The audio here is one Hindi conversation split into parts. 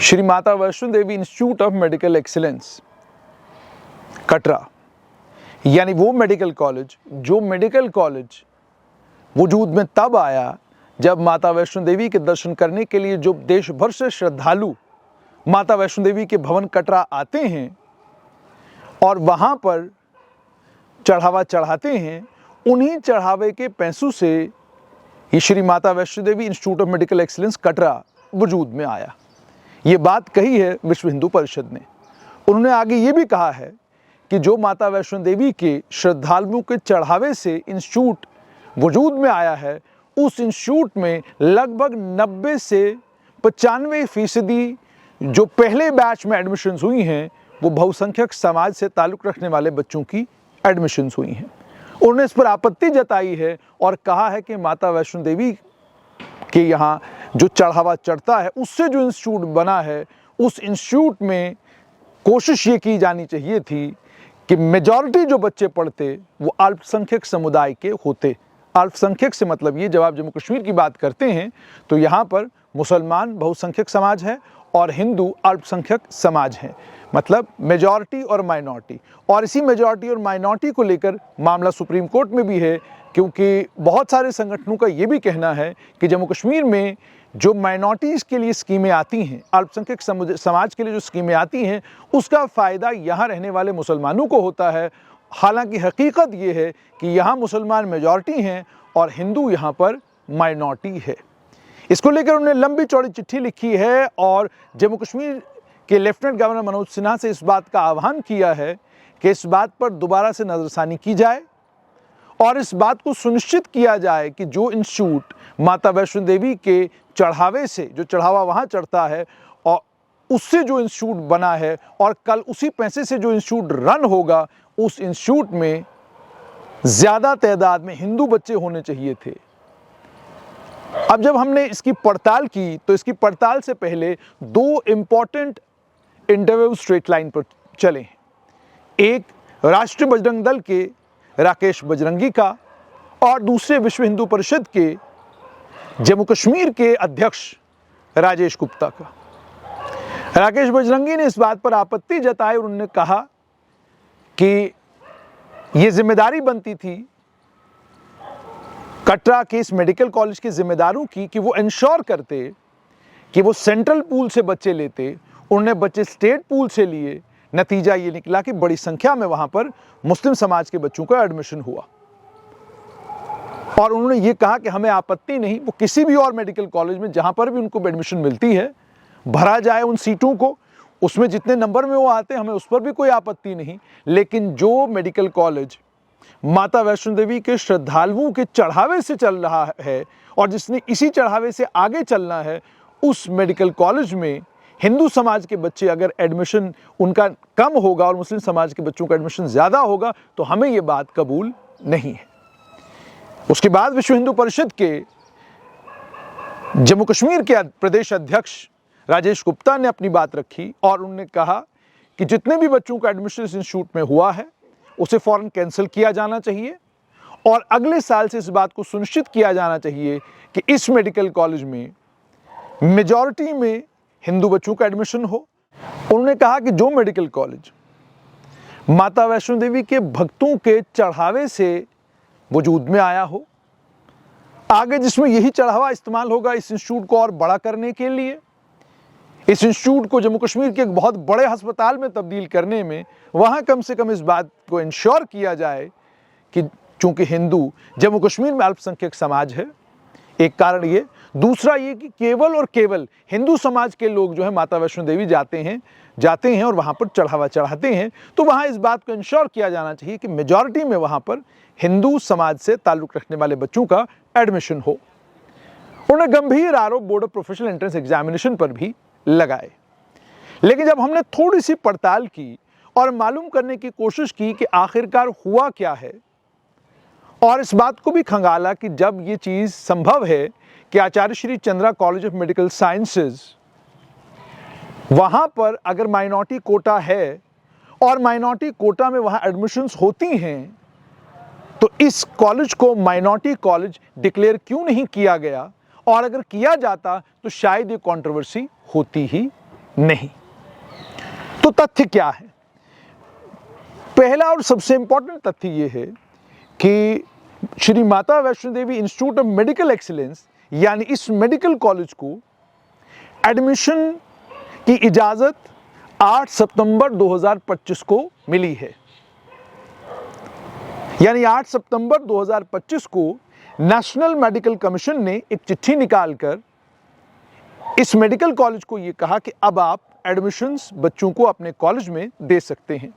Shri Mata Vaishno Devi institute of medical excellence Katra, यानी वो मेडिकल कॉलेज जो मेडिकल कॉलेज वजूद में तब आया जब माता वैष्णो देवी के दर्शन करने के लिए जो देश भर से श्रद्धालु माता वैष्णो देवी के भवन कटरा आते हैं और वहाँ पर चढ़ावा चढ़ाते हैं, उन्हीं चढ़ावे के पैसों से ये Shri Mata Vaishno Devi institute of medical excellence Katra वजूद में आया। ये बात कही है विश्व हिंदू परिषद ने। उन्होंने आगे ये भी कहा है कि जो माता वैष्णो देवी के श्रद्धालुओं के चढ़ावे से इंस्टीट्यूट वजूद में आया है, उस इंस्टीट्यूट में लगभग 90 से 95% जो पहले बैच में एडमिशन्स हुई हैं वो बहुसंख्यक समाज से ताल्लुक़ रखने वाले बच्चों की एडमिशन्स हुई हैं। उन्होंने इस पर आपत्ति जताई है और कहा है कि माता वैष्णो देवी के यहाँ जो चढ़ावा चढ़ता है उससे जो इंस्टीट्यूट बना है, उस इंस्टीट्यूट में कोशिश ये की जानी चाहिए थी कि मेजॉरिटी जो बच्चे पढ़ते वो अल्पसंख्यक समुदाय के होते। अल्पसंख्यक से मतलब ये, जब आप जम्मू कश्मीर की बात करते हैं तो यहाँ पर मुसलमान बहुसंख्यक समाज है और हिंदू अल्पसंख्यक समाज है, मतलब मेजॉरिटी और माइनॉरिटी। और इसी मेजॉरिटी और माइनॉरिटी को लेकर मामला सुप्रीम कोर्ट में भी है, क्योंकि बहुत सारे संगठनों का ये भी कहना है कि जम्मू कश्मीर में जो माइनॉरिटीज़ के लिए स्कीमें आती हैं, अल्पसंख्यक समाज के लिए जो स्कीमें आती हैं, उसका फ़ायदा यहाँ रहने वाले मुसलमानों को होता है। हालांकि हकीकत ये है कि यहाँ मुसलमान मेजॉरिटी हैं और हिंदू यहाँ पर माइनॉरिटी है। इसको लेकर उन्होंने लंबी चौड़ी चिट्ठी लिखी है और जम्मू कश्मीर के लेफ्टिनेंट गवर्नर मनोज सिन्हा से इस बात का आह्वान किया है कि इस बात पर दोबारा से नज़रसानी की जाए और इस बात को सुनिश्चित किया जाए कि जो इंस्टीट्यूट माता वैष्णो देवी के चढ़ावे से, जो चढ़ावा वहाँ चढ़ता है और उससे जो इंस्टीट्यूट बना है और कल उसी पैसे से जो इंस्टीट्यूट रन होगा, उस इंस्टीट्यूट में ज़्यादा तादाद में हिंदू बच्चे होने चाहिए थे। अब जब हमने इसकी पड़ताल की तो इसकी पड़ताल से पहले दो इम्पॉर्टेंट इंटरव्यू स्ट्रेट लाइन पर चले। एक राष्ट्रीय बजरंग दल के राकेश बजरंगी का और दूसरे विश्व हिंदू परिषद के जम्मू कश्मीर के अध्यक्ष राजेश गुप्ता का। राकेश बजरंगी ने इस बात पर आपत्ति जताई और उन्होंने कहा कि ये जिम्मेदारी बनती थी कटरा के इस मेडिकल कॉलेज के जिम्मेदारों की कि वो इंश्योर करते कि वो सेंट्रल पूल से बच्चे लेते। उन्होंने बच्चे स्टेट पूल से लिए। नतीजा ये निकला कि बड़ी संख्या में वहां पर मुस्लिम समाज के बच्चों का एडमिशन हुआ और उन्होंने ये कहा कि हमें आपत्ति नहीं, वो किसी भी और मेडिकल कॉलेज में जहां पर भी उनको एडमिशन मिलती है भरा जाए उन सीटों को, उसमें जितने नंबर में वो आते हैं हमें उस पर भी कोई आपत्ति नहीं। लेकिन जो मेडिकल कॉलेज माता वैष्णो देवी के श्रद्धालुओं के चढ़ावे से चल रहा है और जिसने इसी चढ़ावे से आगे चलना है, उस मेडिकल कॉलेज में हिंदू समाज के बच्चे अगर एडमिशन उनका कम होगा और मुस्लिम समाज के बच्चों का एडमिशन ज़्यादा होगा तो हमें ये बात कबूल नहीं है। उसके बाद विश्व हिंदू परिषद के जम्मू कश्मीर के प्रदेश अध्यक्ष राजेश गुप्ता ने अपनी बात रखी और उन्होंने कहा कि जितने भी बच्चों का एडमिशन इस इंस्टीट्यूट में हुआ है उसे फ़ौरन कैंसिल किया जाना चाहिए और अगले साल से इस बात को सुनिश्चित किया जाना चाहिए कि इस मेडिकल कॉलेज में मेजॉरिटी में हिंदू बच्चों का एडमिशन हो। उन्होंने कहा कि जो मेडिकल कॉलेज माता वैष्णो देवी के भक्तों के चढ़ावे से वजूद में आया हो, आगे जिसमें यही चढ़ावा इस्तेमाल होगा इस इंस्टीट्यूट को और बड़ा करने के लिए, इस इंस्टीट्यूट को जम्मू कश्मीर के एक बहुत बड़े अस्पताल में तब्दील करने में, वहाँ कम से कम इस बात को इंश्योर किया जाए कि चूँकि हिंदू जम्मू कश्मीर में अल्पसंख्यक समाज है, एक कारण ये। दूसरा ये कि केवल और केवल हिंदू समाज के लोग जो है माता वैष्णो देवी जाते हैं और वहाँ पर चढ़ावा चढ़ाते हैं, तो वहाँ इस बात को इंश्योर किया जाना चाहिए कि मेजॉरिटी में वहाँ पर हिंदू समाज से ताल्लुक़ रखने वाले बच्चों का एडमिशन हो। उन्होंने गंभीर आरोप board of professional entrance examination पर भी लगाए। लेकिन जब हमने थोड़ी सी पड़ताल की और मालूम करने की कोशिश की कि आखिरकार हुआ क्या है और इस बात को भी खंगाला कि जब ये चीज़ संभव है कि Acharya Shri Chandra college of medical sciences वहाँ पर अगर माइनॉरिटी कोटा है और माइनॉरिटी कोटा में वहाँ एडमिशन्स होती हैं, तो इस कॉलेज को माइनॉरिटी कॉलेज डिक्लेयर क्यों नहीं किया गया और अगर किया जाता तो शायद ये कंट्रोवर्सी होती ही नहीं। तो तथ्य क्या है? पहला और सबसे इंपॉर्टेंट तथ्य यह है कि Shri Mata Vaishno Devi institute of medical excellence यानी इस मेडिकल कॉलेज को एडमिशन की इजाजत 8 सितंबर 2025 को मिली है। यानी 8 सितंबर 2025 को नेशनल मेडिकल कमीशन ने एक चिट्ठी निकालकर इस मेडिकल कॉलेज को यह कहा कि अब आप एडमिशन्स बच्चों को अपने कॉलेज में दे सकते हैं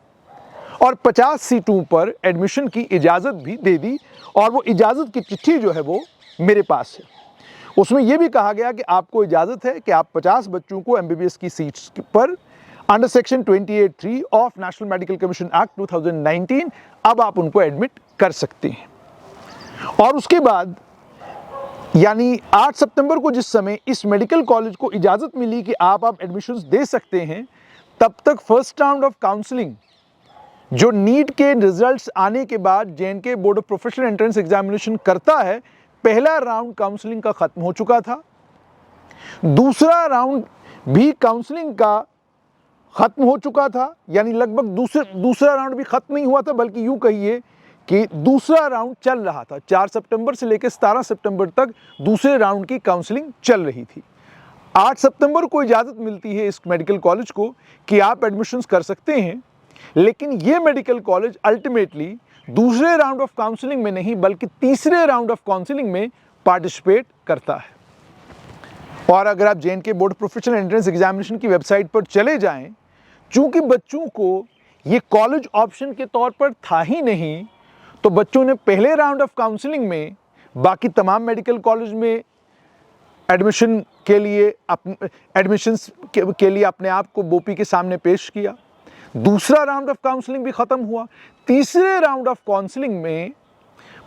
और 50 सीटों पर एडमिशन की इजाज़त भी दे दी। और वो इजाज़त की चिट्ठी जो है वो मेरे पास है। उसमें यह भी कहा गया कि आपको इजाज़त है कि आप 50 बच्चों को एमबीबीएस की सीट्स पर under section 28(3) of national medical commission act 2019 अब आप उनको एडमिट कर सकते हैं। और उसके बाद यानी 8 सितंबर को जिस समय इस मेडिकल कॉलेज को इजाज़त मिली कि आप एडमिशन्स दे सकते हैं, तब तक फर्स्ट राउंड ऑफ काउंसलिंग जो नीट के रिजल्ट्स आने के बाद JNK board of professional entrance examination करता है, पहला राउंड काउंसलिंग का खत्म हो चुका था। दूसरा राउंड भी काउंसलिंग का खत्म हो चुका था, यानी लगभग दूसरा राउंड भी खत्म नहीं हुआ था, बल्कि यूं कहिए कि दूसरा राउंड चल रहा था। 4 सितंबर से लेकर 17 सितंबर तक दूसरे राउंड की काउंसलिंग चल रही थी। 8 सितंबर को इजाज़त मिलती है इस मेडिकल कॉलेज को कि आप एडमिशन्स कर सकते हैं, लेकिन ये मेडिकल कॉलेज अल्टीमेटली दूसरे राउंड ऑफ काउंसलिंग में नहीं बल्कि तीसरे राउंड ऑफ काउंसलिंग में पार्टिसिपेट करता है। और अगर आप JNK board professional entrance examination की वेबसाइट पर चले जाएं, चूंकि बच्चों को ये कॉलेज ऑप्शन के तौर पर था ही नहीं, तो बच्चों ने पहले राउंड ऑफ काउंसलिंग में बाकी तमाम मेडिकल कॉलेज में एडमिशन के लिए अपने आप को बोपी के सामने पेश किया। दूसरा राउंड ऑफ काउंसलिंग भी खत्म हुआ। तीसरे राउंड ऑफ काउंसलिंग में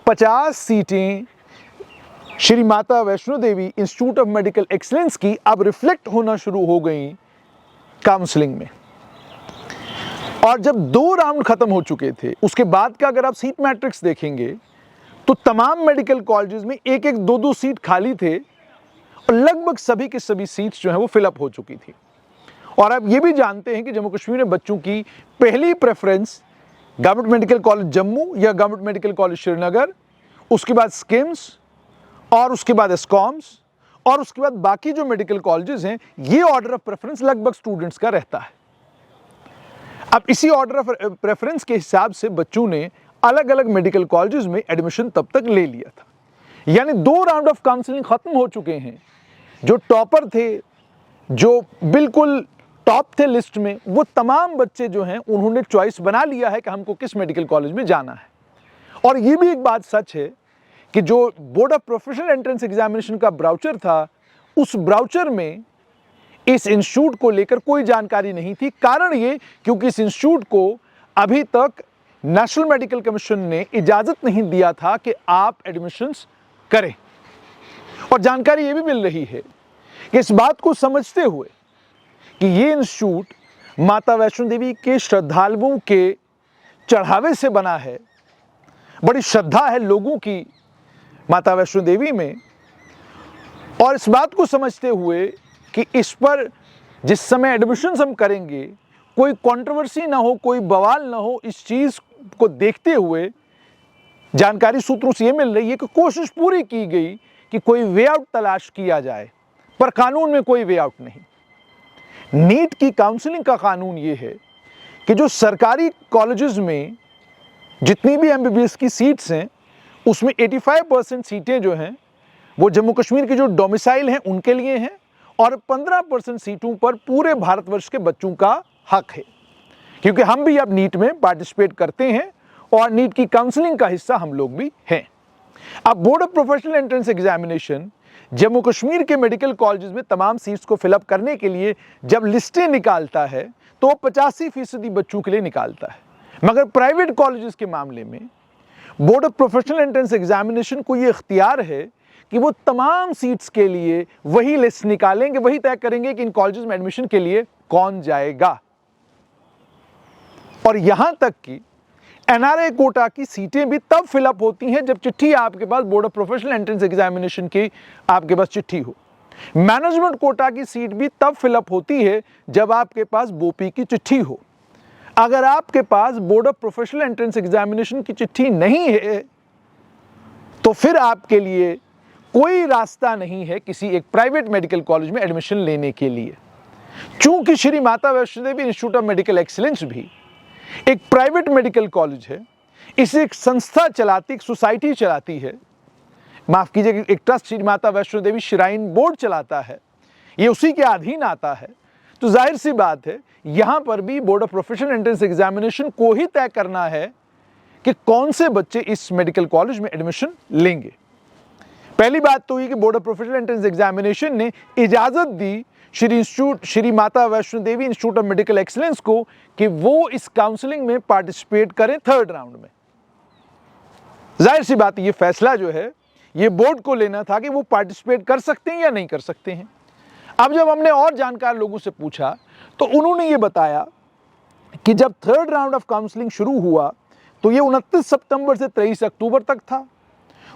50 सीटें Shri Mata Vaishno Devi institute of medical excellence की अब रिफ्लेक्ट होना शुरू हो गई काउंसलिंग में। और जब 2 राउंड खत्म हो चुके थे, उसके बाद का अगर आप सीट मैट्रिक्स देखेंगे तो तमाम मेडिकल कॉलेजेस में 1-1, 2-2 सीट खाली थे और लगभग सभी की सभी सीट्स जो है वो फिलअप हो चुकी थी। और आप ये भी जानते हैं कि जम्मू कश्मीर में बच्चों की पहली preference government medical college Jammu या गवर्नमेंट मेडिकल कॉलेज श्रीनगर, उसके बाद स्किम्स और उसके बाद एस्कॉम्स और उसके बाद बाकी जो मेडिकल कॉलेजेस हैं, ये ऑर्डर ऑफ प्रेफरेंस लगभग स्टूडेंट्स का रहता है। अब इसी ऑर्डर ऑफ प्रेफरेंस के हिसाब से बच्चों ने अलग अलग मेडिकल कॉलेजेस में एडमिशन तब तक ले लिया था। यानी 2 राउंड ऑफ काउंसलिंग खत्म हो चुके हैं। जो टॉपर थे, जो बिल्कुल टॉप थे लिस्ट में, वो तमाम बच्चे जो हैं उन्होंने चॉइस बना लिया है कि हमको किस मेडिकल कॉलेज में जाना है। और ये भी एक बात सच है कि जो board of professional entrance examination का ब्राउचर था, उस ब्राउचर में इस इंस्टीट्यूट को लेकर कोई जानकारी नहीं थी। कारण ये क्योंकि इस इंस्टीट्यूट को अभी तक नेशनल मेडिकल कमीशन ने इजाज़त नहीं दिया था कि आप एडमिशन्स करें। और जानकारी ये भी मिल रही है कि इस बात को समझते हुए कि ये इंस्टीट्यूट माता वैष्णो देवी के श्रद्धालुओं के चढ़ावे से बना है, बड़ी श्रद्धा है लोगों की माता वैष्णो देवी में, और इस बात को समझते हुए कि इस पर जिस समय एडमिशन्स हम करेंगे कोई कंट्रोवर्सी ना हो, कोई बवाल ना हो, इस चीज़ को देखते हुए जानकारी सूत्रों से ये मिल रही है कि कोशिश पूरी की गई कि कोई वे आउट तलाश किया जाए, पर कानून में कोई वे आउट नहीं। नीट की काउंसलिंग का कानून ये है कि जो सरकारी कॉलेजेस में जितनी भी एमबीबीएस की सीट्स हैं, उसमें 85% सीटें जो हैं वो जम्मू कश्मीर के जो डोमिसाइल हैं उनके लिए हैं और 15% सीटों पर पूरे भारतवर्ष के बच्चों का हक है, क्योंकि हम भी अब नीट में पार्टिसिपेट करते हैं और नीट की काउंसलिंग का हिस्सा हम लोग भी हैं। अब board of professional entrance examination Jammu Kashmir के मेडिकल कॉलेजेस में तमाम सीट्स को फिलअप करने के लिए जब लिस्टें निकालता है तो 85% बच्चों के लिए निकालता है, मगर प्राइवेट कॉलेजेस के मामले में board of professional entrance examination को ये इख्तियार है कि वो तमाम सीट्स के लिए वही लिस्ट निकालेंगे, वही तय करेंगे कि इन कॉलेजेस में एडमिशन के लिए कौन जाएगा। और यहां तक कि एनआरआई कोटा की सीटें भी तब फिलअप होती हैं जब चिट्ठी आपके पास board of professional entrance examination की आपके पास चिट्ठी हो। मैनेजमेंट कोटा की सीट भी तब फिलअप होती है जब आपके पास बोपी की चिट्ठी हो। अगर आपके पास board of professional entrance examination की चिट्ठी नहीं है तो फिर आपके लिए कोई रास्ता नहीं है किसी एक प्राइवेट मेडिकल कॉलेज में एडमिशन लेने के लिए। चूंकि Shri Mata Vaishno Devi institute of medical excellence भी एक प्राइवेट मेडिकल कॉलेज है, इसे एक संस्था चलाती, एक सोसाइटी चलाती है, माफ कीजिएगा एक ट्रस्ट श्री माता वैष्णो देवी श्राइन बोर्ड चलाता है, ये उसी के अधीन आता है, तो जाहिर सी बात है यहां पर भी board of professional entrance examination को ही तय करना है कि कौन से बच्चे इस मेडिकल कॉलेज में एडमिशन लेंगे। पहली बात तो ये कि board of professional entrance examination ने इजाजत दी Shri Mata Vaishno Devi institute of medical excellence को कि वो इस काउंसलिंग में पार्टिसिपेट करें थर्ड राउंड में। जाहिर सी बात ये फैसला जो है ये बोर्ड को लेना था कि वो पार्टिसिपेट कर सकते हैं या नहीं कर सकते हैं। अब जब हमने और जानकार लोगों से पूछा तो उन्होंने ये बताया कि जब थर्ड राउंड ऑफ काउंसलिंग शुरू हुआ तो ये 29 सितंबर से 23 अक्टूबर तक था।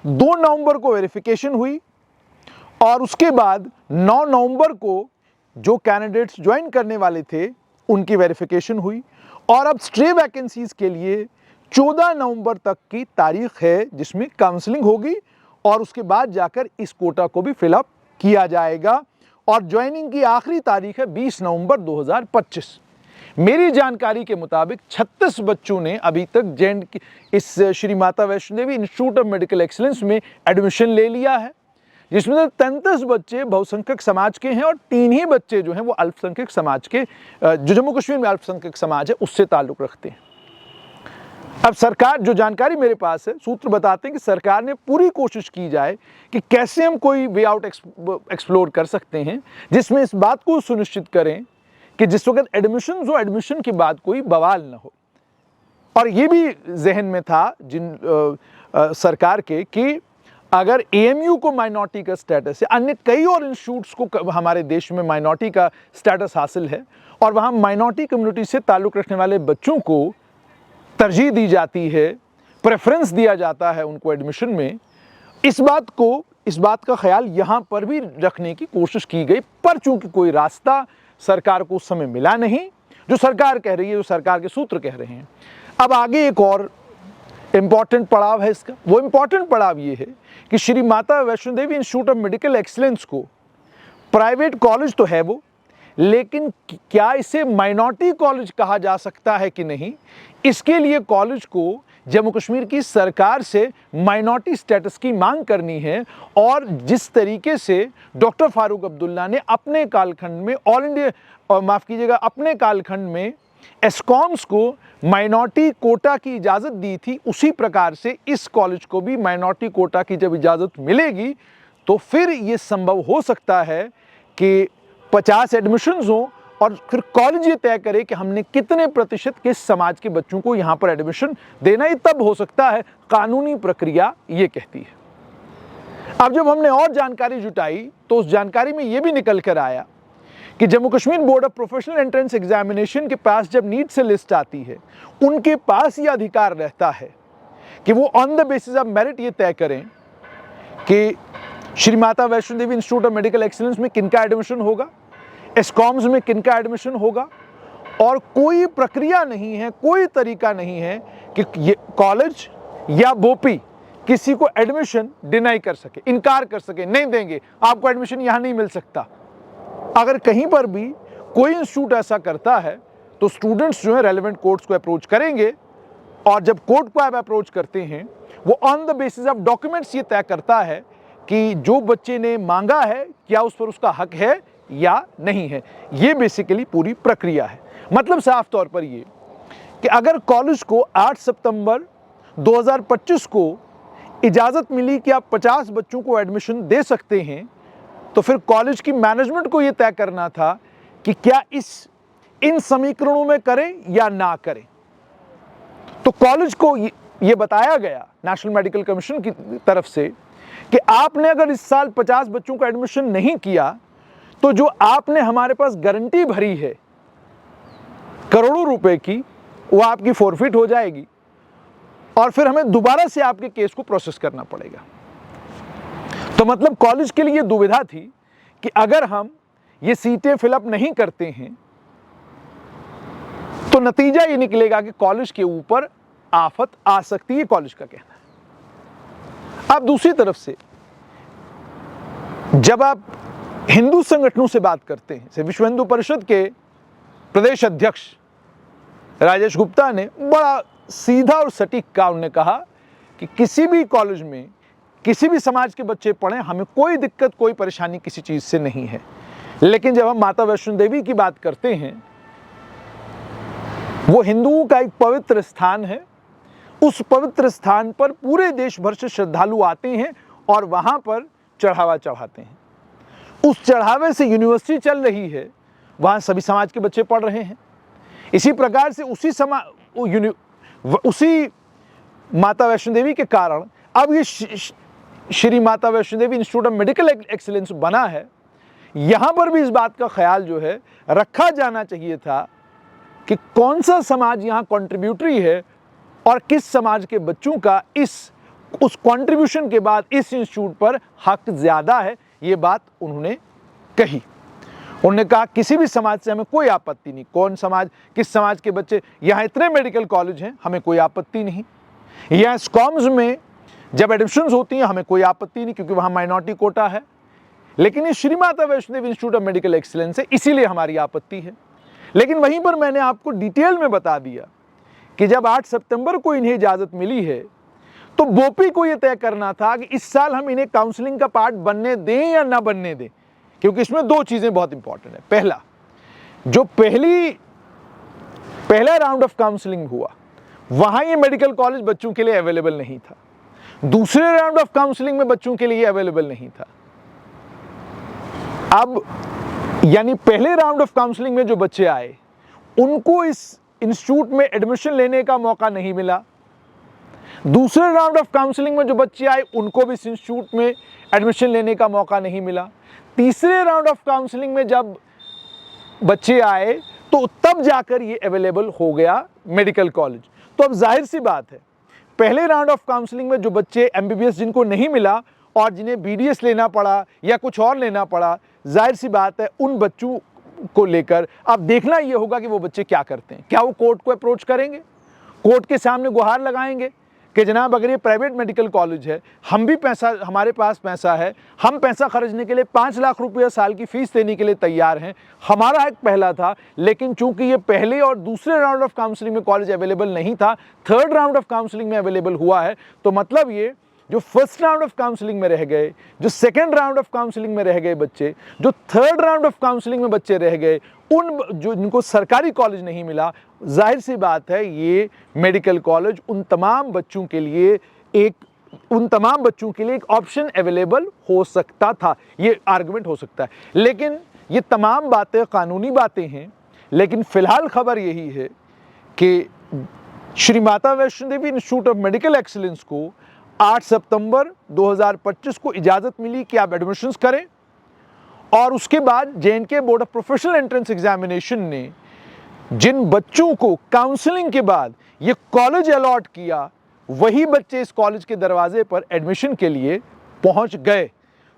2 नवंबर को वेरिफिकेशन हुई और उसके बाद 9 नवंबर को जो कैंडिडेट्स ज्वाइन करने वाले थे उनकी वेरिफिकेशन हुई और अब स्ट्रे वैकेंसीज के लिए 14 नवंबर तक की तारीख है जिसमें काउंसलिंग होगी और उसके बाद जाकर इस कोटा को भी फिलअप किया जाएगा और ज्वाइनिंग की आखिरी तारीख है 20 नवंबर 2025। मेरी जानकारी के मुताबिक 36 बच्चों ने अभी तक इस Shri Mata Vaishno Devi institute of medical excellence में एडमिशन ले लिया है, जिसमें से 33 बच्चे बहुसंख्यक समाज के हैं और 3 ही बच्चे जो हैं वो अल्पसंख्यक समाज के, जो जम्मू कश्मीर में अल्पसंख्यक समाज है उससे ताल्लुक़ रखते हैं। अब सरकार, जो जानकारी मेरे पास है, सूत्र बताते हैं कि सरकार ने पूरी कोशिश की जाए कि कैसे हम कोई वे आउट एक्सप्लोर कर सकते हैं जिसमें इस बात को सुनिश्चित करें कि जिस वक्त एडमिशन हो, एडमिशन के बाद कोई बवाल ना हो। और ये भी जहन में था सरकार के कि अगर एएमयू को माइनॉरिटी का स्टेटस है, अन्य कई और इंस्टीट्यूट्स को हमारे देश में माइनॉरिटी का स्टेटस हासिल है और वहाँ माइनॉरिटी कम्युनिटी से ताल्लुक़ रखने वाले बच्चों को तरजीह दी जाती है, प्रेफरेंस दिया जाता है उनको एडमिशन में, इस बात का ख्याल यहाँ पर भी रखने की कोशिश की गई। पर चूंकि कोई रास्ता सरकार को उस समय मिला नहीं, जो सरकार कह रही है, जो सरकार के सूत्र कह रहे हैं। अब आगे एक और इम्पॉर्टेंट पड़ाव है इसका। वो इम्पॉर्टेंट पड़ाव ये है कि Shri Mata Vaishno Devi institute of medical excellence को प्राइवेट कॉलेज तो है वो, लेकिन क्या इसे माइनॉरिटी कॉलेज कहा जा सकता है कि नहीं, इसके लिए कॉलेज को जम्मू कश्मीर की सरकार से माइनॉरिटी स्टेटस की मांग करनी है। और जिस तरीके से डॉक्टर फारूक अब्दुल्ला ने अपने कालखंड में ऑल इंडिया, माफ़ कीजिएगा, अपने कालखंड में एस्कॉम्स को माइनॉरिटी कोटा की इजाज़त दी थी, उसी प्रकार से इस कॉलेज को भी माइनॉरिटी कोटा की जब इजाज़त मिलेगी तो फिर ये संभव हो सकता है कि 50 एडमिशन्स हों और फिर कॉलेज ये तय करे कि हमने कितने प्रतिशत किस समाज के बच्चों को यहाँ पर एडमिशन देना है। तब हो सकता है, कानूनी प्रक्रिया ये कहती है। अब जब हमने और जानकारी जुटाई तो उस जानकारी में ये भी निकल कर आया कि Jammu Kashmir board of professional entrance examination के पास जब नीट से लिस्ट आती है, उनके पास ये अधिकार रहता है कि वो on the basis of merit ये तय करें कि Shri Mata Vaishno Devi institute of medical excellence में किनका एडमिशन होगा, एस्कॉम्स में किनका एडमिशन होगा। और कोई प्रक्रिया नहीं है, कोई तरीका नहीं है कि ये कॉलेज या बोपी किसी को एडमिशन डिनाई कर सके, इनकार कर सके, नहीं देंगे आपको एडमिशन यहाँ नहीं मिल सकता। अगर कहीं पर भी कोई इंस्टीट्यूट ऐसा करता है तो स्टूडेंट्स जो है रेलेवेंट कोर्ट्स को अप्रोच करेंगे और जब कोर्ट को आप अप्रोच करते हैं वो on the basis of documents ये तय करता है कि जो बच्चे ने मांगा है क्या उस पर उसका हक है या नहीं है। ये बेसिकली पूरी प्रक्रिया है। मतलब साफ तौर पर ये कि अगर कॉलेज को 8 सितंबर 2025 को इजाज़त मिली कि आप 50 बच्चों को एडमिशन दे सकते हैं, तो फिर कॉलेज की मैनेजमेंट को ये तय करना था कि क्या इन समीकरणों में करें या ना करें। तो कॉलेज को ये बताया गया नेशनल मेडिकल कमीशन की तरफ से कि आपने अगर इस साल 50 बच्चों का एडमिशन नहीं किया तो जो आपने हमारे पास गारंटी भरी है करोड़ों रुपए की, वो आपकी फॉरफिट हो जाएगी और फिर हमें दोबारा से आपके केस को प्रोसेस करना पड़ेगा। तो मतलब कॉलेज के लिए दुविधा थी कि अगर हम ये सीटें फिलअप नहीं करते हैं तो नतीजा ये निकलेगा कि कॉलेज के ऊपर आफत आ सकती है, कॉलेज का कहना है। अब दूसरी तरफ से जब आप हिंदू संगठनों से बात करते हैं, जैसे विश्व हिंदू परिषद के प्रदेश अध्यक्ष राजेश गुप्ता ने बड़ा सीधा और सटीक काम ने कहा कि किसी भी कॉलेज में किसी भी समाज के बच्चे पढ़ें, हमें कोई दिक्कत कोई परेशानी किसी चीज से नहीं है। लेकिन जब हम माता वैष्णो देवी की बात करते हैं, वो हिंदुओं का एक पवित्र स्थान है। उस पवित्र स्थान पर पूरे देश भर से श्रद्धालु आते हैं और वहां पर चढ़ावा चढ़ाते हैं। उस चढ़ावे से यूनिवर्सिटी चल रही है, वहां सभी समाज के बच्चे पढ़ रहे हैं। इसी प्रकार से उसी माता वैष्णो देवी के कारण अब ये Shri Mata Vaishno Devi institute of medical excellence बना है। यहां पर भी इस बात का ख्याल जो है रखा जाना चाहिए था कि कौन सा समाज यहां कंट्रीब्यूटरी है और किस समाज के बच्चों का उस कंट्रीब्यूशन के बाद इस इंस्टीट्यूट पर हक ज्यादा है। ये बात उन्होंने कही। उन्होंने कहा किसी भी समाज से हमें कोई आपत्ति नहीं, कौन समाज किस समाज के बच्चे, यहाँ इतने मेडिकल कॉलेज हैं, हमें कोई आपत्ति नहीं। यहाँ स्कॉम्स में जब एडमिशंस होती हैं हमें कोई आपत्ति नहीं, क्योंकि वहाँ माइनॉरिटी कोटा है। लेकिन ये Shri Mata Vaishno Devi institute of medical excellence है, इसीलिए हमारी आपत्ति है। लेकिन वहीं पर मैंने आपको डिटेल में बता दिया कि जब 8 सितंबर को इन्हें इजाज़त मिली है तो बोपी को यह तय करना था कि इस साल हम इन्हें काउंसलिंग का पार्ट बनने दें या ना बनने दें, क्योंकि इसमें दो चीज़ें बहुत इंपॉर्टेंट है। पहला, जो पहला राउंड ऑफ काउंसलिंग हुआ वहां ये मेडिकल कॉलेज बच्चों के लिए अवेलेबल नहीं था। दूसरे राउंड ऑफ काउंसलिंग में बच्चों के लिए अवेलेबल नहीं था। अब यानी पहले राउंड ऑफ काउंसलिंग में जो बच्चे आए उनको इस इंस्टीट्यूट में एडमिशन लेने का मौका नहीं मिला। दूसरे राउंड ऑफ काउंसलिंग में जो बच्चे आए उनको भी इस इंस्टीट्यूट में एडमिशन लेने का मौका नहीं मिला। तीसरे राउंड ऑफ काउंसलिंग में जब बच्चे आए तो तब जाकर ये अवेलेबल हो गया मेडिकल कॉलेज। तो अब जाहिर सी बात है, पहले राउंड ऑफ काउंसलिंग में जो बच्चे एमबीबीएस जिनको नहीं मिला और जिन्हें बीडीएस लेना पड़ा या कुछ और लेना पड़ा, जाहिर सी बात है उन बच्चों को लेकर अब देखना ये होगा कि वो बच्चे क्या करते हैं। क्या वो कोर्ट को अप्रोच करेंगे, कोर्ट के सामने गुहार लगाएंगे कि जनाब अगर ये प्राइवेट मेडिकल कॉलेज है, हम भी पैसा, हमारे पास पैसा है, हम पैसा खर्चने के लिए 5 लाख रुपया साल की फीस देने के लिए तैयार हैं, हमारा हक पहला था। लेकिन चूंकि ये पहले और दूसरे राउंड ऑफ काउंसलिंग में कॉलेज अवेलेबल नहीं था, थर्ड राउंड ऑफ काउंसलिंग में अवेलेबल हुआ है, तो मतलब ये जो फर्स्ट राउंड ऑफ काउंसलिंग में रह गए, जो सेकेंड राउंड ऑफ काउंसलिंग में रह गए बच्चे, जो थर्ड राउंड ऑफ काउंसलिंग में बच्चे रह गए, जो जिनको सरकारी कॉलेज नहीं मिला, जाहिर सी बात है ये मेडिकल कॉलेज उन तमाम बच्चों के लिए एक ऑप्शन अवेलेबल हो सकता था। ये आर्गुमेंट हो सकता है। लेकिन ये तमाम बातें कानूनी बातें हैं। लेकिन फिलहाल खबर यही है कि Shri Mata Vaishno Devi institute of medical excellence को 8 सितंबर 2025 को इजाज़त मिली कि आप एडमिशन्स करें, और उसके बाद J and K board of professional entrance examination ने जिन बच्चों को काउंसलिंग के बाद ये कॉलेज अलॉट किया, वही बच्चे इस कॉलेज के दरवाजे पर एडमिशन के लिए पहुंच गए।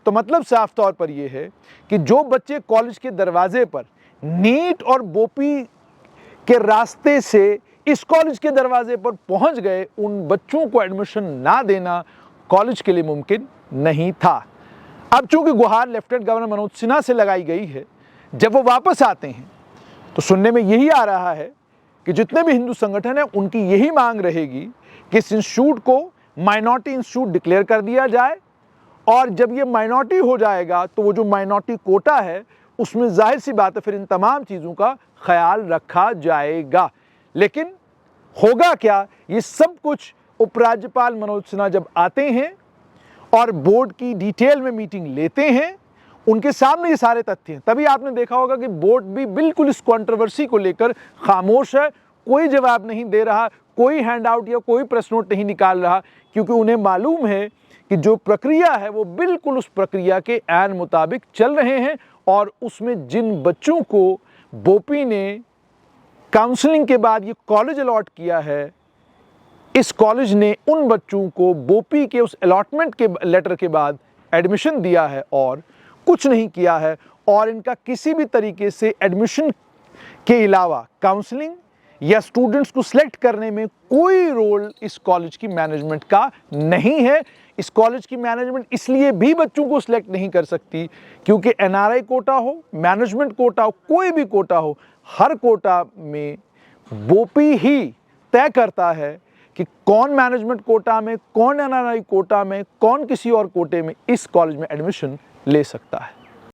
तो मतलब साफ तौर पर यह है कि जो बच्चे कॉलेज के दरवाजे पर नीट और बोपी के रास्ते से इस कॉलेज के दरवाजे पर पहुंच गए, उन बच्चों को एडमिशन ना देना कॉलेज के लिए मुमकिन नहीं था। अब चूंकि गुहार लेफ्टिनेंट गवर्नर मनोज सिन्हा से लगाई गई है, जब वो वापस आते हैं तो सुनने में यही आ रहा है कि जितने भी हिंदू संगठन हैं उनकी यही मांग रहेगी कि इस इंस्टीट्यूट को माइनॉरिटी इंस्टीट्यूट डिक्लेयर कर दिया जाए, और जब ये माइनॉरिटी हो जाएगा तो वो जो माइनॉरिटी कोटा है उसमें जाहिर सी बात है फिर इन तमाम चीज़ों का ख्याल रखा जाएगा। लेकिन होगा क्या, ये सब कुछ उपराज्यपाल मनोज सिन्हा जब आते हैं और बोर्ड की डिटेल में मीटिंग लेते हैं, उनके सामने ये सारे तथ्य हैं, तभी आपने देखा होगा कि बोर्ड भी बिल्कुल इस कंट्रोवर्सी को लेकर खामोश है, कोई जवाब नहीं दे रहा, कोई हैंडआउट या कोई प्रेस नोट नहीं निकाल रहा, क्योंकि उन्हें मालूम है कि जो प्रक्रिया है वो बिल्कुल उस प्रक्रिया के ऐन मुताबिक चल रहे हैं। और उसमें जिन बच्चों को बोपी ने काउंसलिंग के बाद ये कॉलेज अलॉट किया है, इस कॉलेज ने उन बच्चों को बोपी के उस अलॉटमेंट के लेटर के बाद एडमिशन दिया है, और कुछ नहीं किया है और इनका किसी भी तरीके से एडमिशन के अलावा काउंसलिंग या स्टूडेंट्स को सिलेक्ट करने में कोई रोल इस कॉलेज की मैनेजमेंट का नहीं है। इस कॉलेज की मैनेजमेंट इसलिए भी बच्चों को सिलेक्ट नहीं कर सकती क्योंकि एनआरआई कोटा हो, मैनेजमेंट कोटा हो, कोई भी कोटा हो, हर कोटा में बोपी ही तय करता है कि कौन मैनेजमेंट कोटा में, कौन एनआरआई कोटा में, कौन किसी और कोटे में इस कॉलेज में एडमिशन ले सकता है।